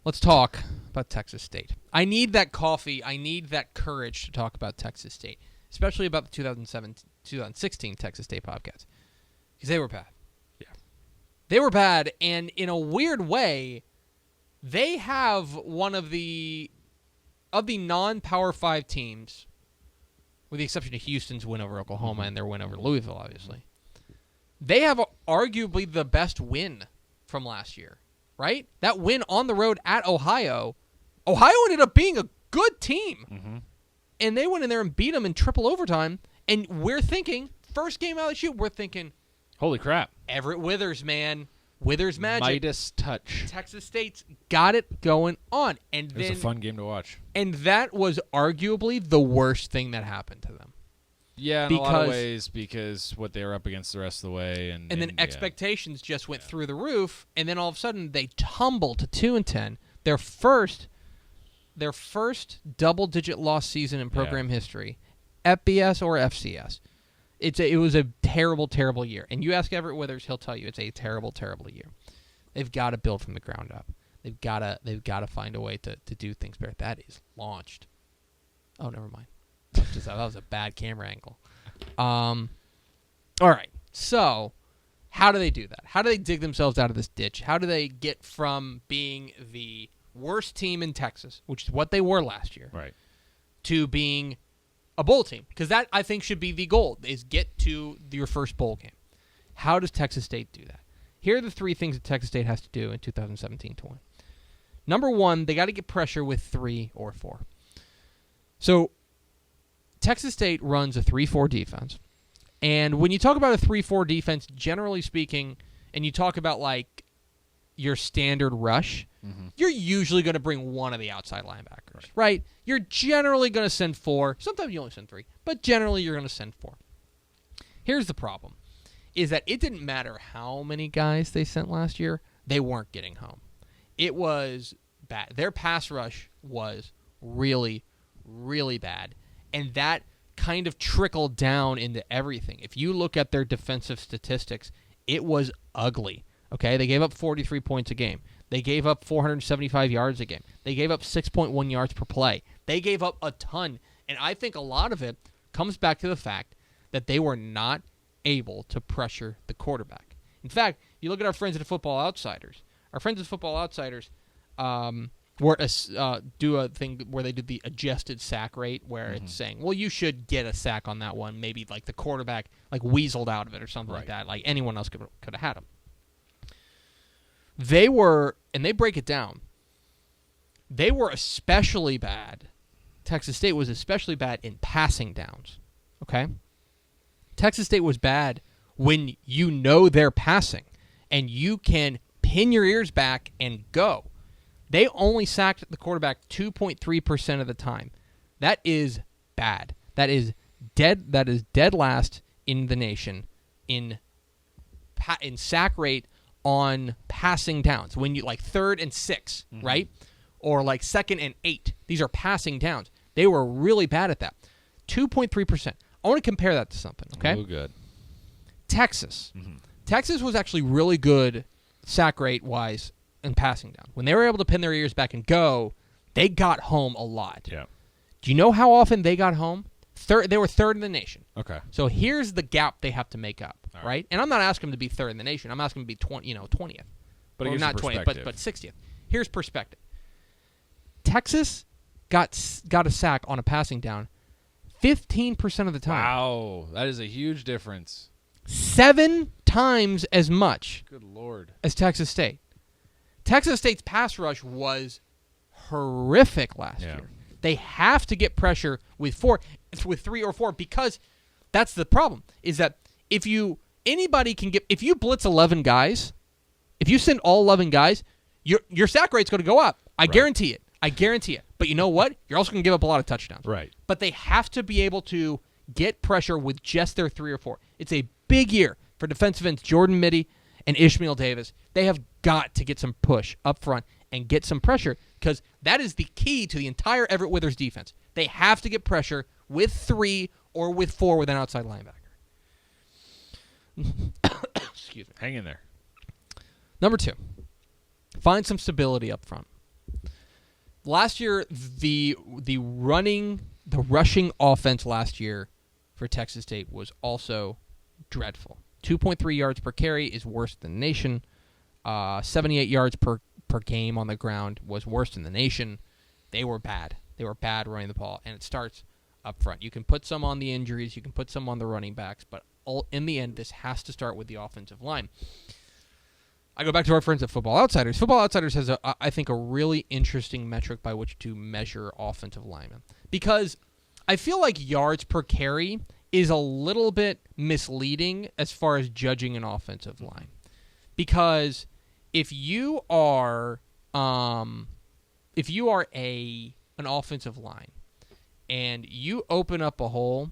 let's talk about Texas State. I need that coffee. I need that courage to talk about Texas State, especially about the 2016 Texas State Bobcats, because they were bad. Yeah. They were bad, and in a weird way, they have one of the non-Power 5 teams, with the exception of Houston's win over Oklahoma and their win over Louisville, obviously. They have arguably the best win from last year, right? That win on the road at Ohio. Ohio ended up being a good team. Mm-hmm. And they went in there and beat them in triple overtime. And we're thinking, first game out of the chute, we're thinking, holy crap. Everett Withers, man. Withers magic. Midas touch. Texas State's got it going on. And it was a fun game to watch. And that was arguably the worst thing that happened to them. Yeah, in a lot of ways, because what they were up against the rest of the way. And then expectations just went through the roof, and then all of a sudden they tumbled to 2-10. Their first double-digit loss season in program history, FBS or FCS. It was a terrible, terrible year. And you ask Everett Withers, he'll tell you it's a terrible, terrible year. They've got to build from the ground up. They've got to find a way to do things better. That is launched. Oh, never mind. That was a bad camera angle. All right. So, how do they do that? How do they dig themselves out of this ditch? How do they get from being the worst team in Texas, which is what they were last year, right, to being a bowl team? Because that, I think, should be the goal, is get to your first bowl game. How does Texas State do that? Here are the three things that Texas State has to do in 2017 to win. Number one, they got to get pressure with 3 or 4. So, Texas State runs a 3-4 defense. And when you talk about a 3-4 defense, generally speaking, and you talk about like your standard rush, you're usually going to bring one of the outside linebackers, right? You're generally going to send 4. Sometimes you only send 3, but generally you're going to send 4. Here's the problem, is that it didn't matter how many guys they sent last year, they weren't getting home. It was bad. Their pass rush was really, really bad. And that kind of trickled down into everything. If you look at their defensive statistics, it was ugly. Okay, they gave up 43 points a game. They gave up 475 yards a game. They gave up 6.1 yards per play. They gave up a ton. And I think a lot of it comes back to the fact that they were not able to pressure the quarterback. In fact, you look at our friends at Football Outsiders. Our friends at Football Outsiders do a thing where they did the adjusted sack rate, where it's saying, well, you should get a sack on that one. Maybe like the quarterback like weaseled out of it or something like that. Like anyone else could have had him. They were, and they break it down, they were especially bad. Texas State was especially bad in passing downs. Okay? Texas State was bad when you know they're passing and you can pin your ears back and go. They only sacked the quarterback 2.3% of the time. That is bad. That is dead. That is dead last in the nation in sack rate on passing downs. When you like 3rd and 6, right? Or like 2nd and 8. These are passing downs. They were really bad at that. 2.3%. I want to compare that to something, okay? Oh, good. Texas. Texas was actually really good sack rate-wise in passing down. When they were able to pin their ears back and go, they got home a lot. Yeah. Do you know how often they got home? They were 3rd in the nation. Okay. So here's the gap they have to make up, right? And I'm not asking them to be 3rd in the nation. I'm asking them to be 20th. But not 20th, but 60th. Here's perspective. Texas got a sack on a passing down 15% of the time. Wow, that is a huge difference. 7 times as much. Good Lord. As Texas State. Texas State's pass rush was horrific last year. They have to get pressure with 3 or 4, because that's the problem, is that if you blitz 11 guys, if you send all 11 guys, your sack rate's going to go up. I guarantee it. But you know what? You're also going to give up a lot of touchdowns. Right. But they have to be able to get pressure with just their 3 or 4. It's a big year for defensive ends Jordan Mitty and Ishmael Davis. They have got to get some push up front and get some pressure, because that is the key to the entire Everett Withers defense. They have to get pressure with 3 or with 4 with an outside linebacker. Excuse me. Hang in there. Number 2, find some stability up front. last year, the rushing offense last year for Texas State was also dreadful. 2.3 yards per carry is worse than the nation. 78 yards per game on the ground was worse than the nation. They were bad. They were bad running the ball, and it starts up front. You can put some on the injuries, you can put some on the running backs, but in the end, this has to start with the offensive line. I go back to our friends at Football Outsiders. Football Outsiders has, I think, a really interesting metric by which to measure offensive linemen. Because I feel like yards per carry is a little bit misleading as far as judging an offensive line. Because if you are an offensive line and you open up a hole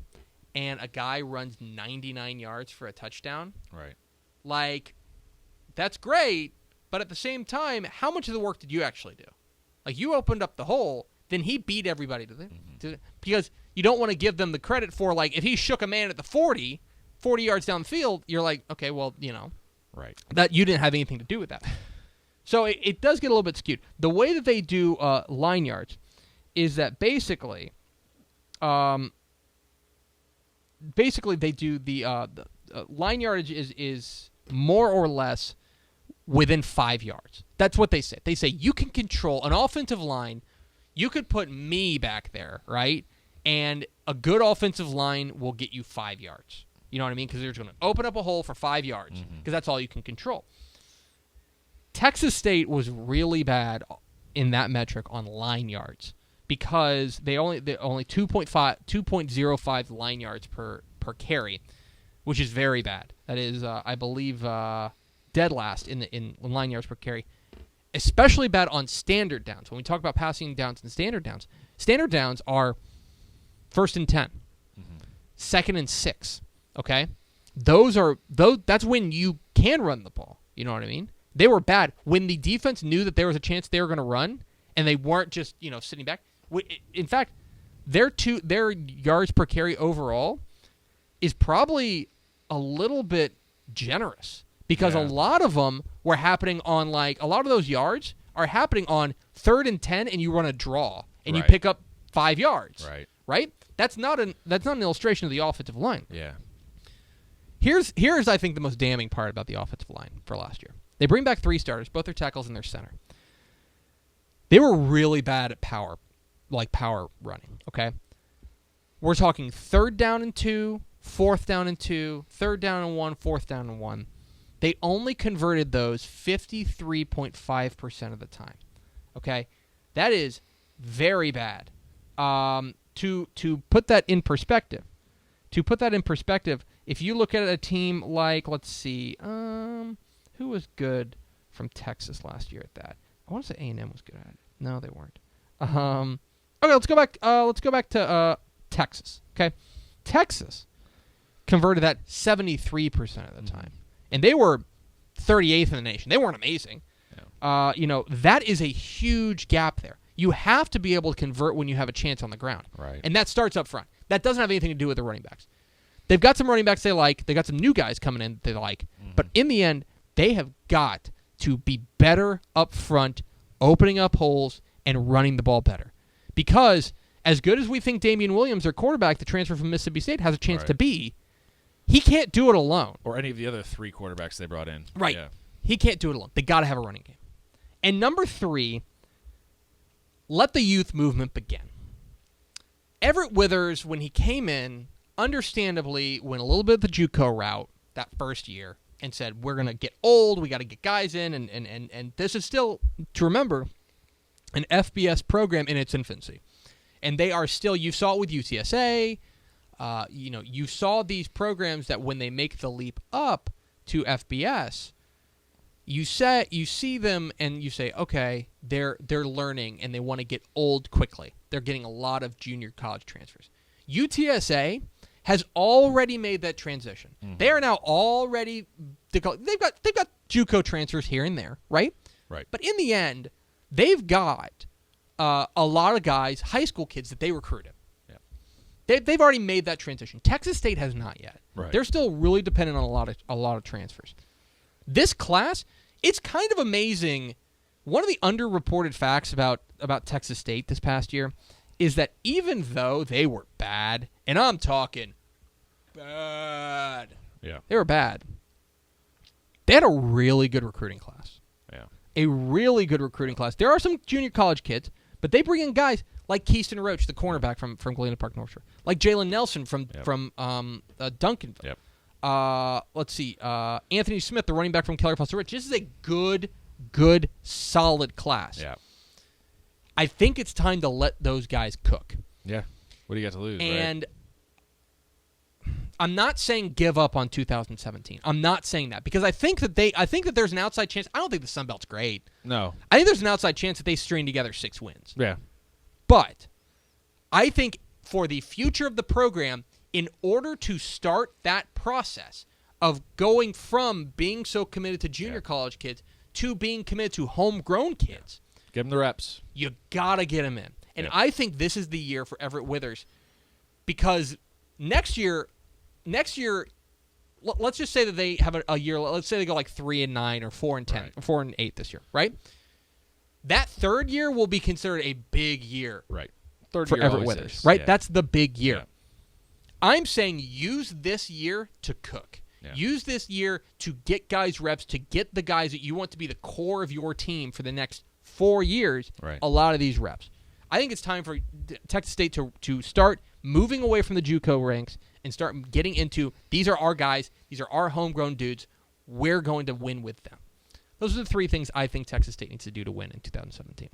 and a guy runs 99 yards for a touchdown, right? Like, that's great, but at the same time, how much of the work did you actually do? Like, you opened up the hole, then he beat everybody because you don't want to give them the credit for, like, if he shook a man at the 40 yards down the field, you're like, okay, well, right, that you didn't have anything to do with that. So it does get a little bit skewed. The way that they do line yards is that basically they do the line yardage is more or less within 5 yards. That's what they say. They say you can control an offensive line. You could put me back there, right? And a good offensive line will get you 5 yards. You know what I mean? Because they're going to open up a hole for 5 yards because that's all you can control. Texas State was really bad in that metric on line yards because they only 2.05 line yards per carry, which is very bad. That is, I believe, dead last in line yards per carry. Especially bad on standard downs. When we talk about passing downs and standard downs are 1st and 10, 2nd and 6. Okay, that's when you can run the ball. You know what I mean? They were bad when the defense knew that there was a chance they were going to run, and they weren't just sitting back. In fact, their yards per carry overall is probably a little bit generous because a lot of them were happening on a lot of those yards are happening on 3rd and 10, and you run a draw and you pick up 5 yards. Right. That's not an illustration of the offensive line. Yeah. Here's I think the most damning part about the offensive line for last year. They bring back 3 starters, both their tackles and their center. They were really bad at power running, okay? We're talking 3rd down and 2, 4th down and 2, 3rd down and 1, 4th down and 1. They only converted those 53.5% of the time, okay? That is very bad. To put that in perspective, if you look at a team like, let's see, who was good from Texas last year at that? I want to say A&M was good at it. No, they weren't. Okay, let's go back. Let's go back to Texas. Okay, Texas converted that 73% of the time, and they were 38th in the nation. They weren't amazing. Yeah. That is a huge gap there. You have to be able to convert when you have a chance on the ground, right? And that starts up front. That doesn't have anything to do with the running backs. They've got some running backs they like. They got some new guys coming in they like. But in the end, they have got to be better up front, opening up holes, and running the ball better. Because as good as we think Damian Williams, their quarterback, the transfer from Mississippi State, has a chance to be, he can't do it alone. Or any of the other 3 quarterbacks they brought in. Right. Yeah. He can't do it alone. They got to have a running game. And number 3, let the youth movement begin. Everett Withers, when he came in, understandably went a little bit of the JUCO route that first year and said, we're going to get old, we got to get guys in, and this is still, to remember, an FBS program in its infancy. And they are still, you saw it with UTSA, you saw these programs that when they make the leap up to FBS, you see them and you say, okay, they're learning and they want to get old quickly. They're getting a lot of junior college transfers. UTSA has already made that transition. They are now already they've got JUCO transfers here and there, right? Right. But in the end, they've got a lot of guys, high school kids that they recruited. Yeah. They've already made that transition. Texas State has not yet. Right. They're still really dependent on a lot of transfers. This class, it's kind of amazing One of the underreported facts about Texas State this past year is that even though they were bad, and I'm talking bad, they were bad, they had a really good recruiting class. Yeah. A really good recruiting class. There are some junior college kids, but they bring in guys like Keyston Roach, the cornerback from Galena Park North Shore, like Jalen Nelson from Duncanville. Yep. Let's see, Anthony Smith, the running back from Keller Fossil Ridge. This is a good, solid class. Yeah. I think it's time to let those guys cook. Yeah. What do you got to lose? And I'm not saying give up on 2017. I'm not saying that because I think that there's an outside chance. I don't think the Sun Belt's great. No. I think there's an outside chance that they string together 6 wins. Yeah. But I think for the future of the program, in order to start that process of going from being so committed to junior college kids to being committed to homegrown kids, give them the reps. You got to get them in. And I think this is the year for Everett Withers because next year, let's just say that they have a year. Let's say they go like 3-9 or 4-10 or 4-8 this year, right? That third year will be considered a big year, right? Third for year Everett Withers, right? Yeah. That's the big year. Yeah. I'm saying use this year to cook. Yeah. Use this year to get guys reps, to get the guys that you want to be the core of your team for the next 4 years. Right. A lot of these reps. I think it's time for Texas State to start moving away from the JUCO ranks and start getting into, these are our guys, these are our homegrown dudes, we're going to win with them. Those are the 3 things I think Texas State needs to do to win in 2017.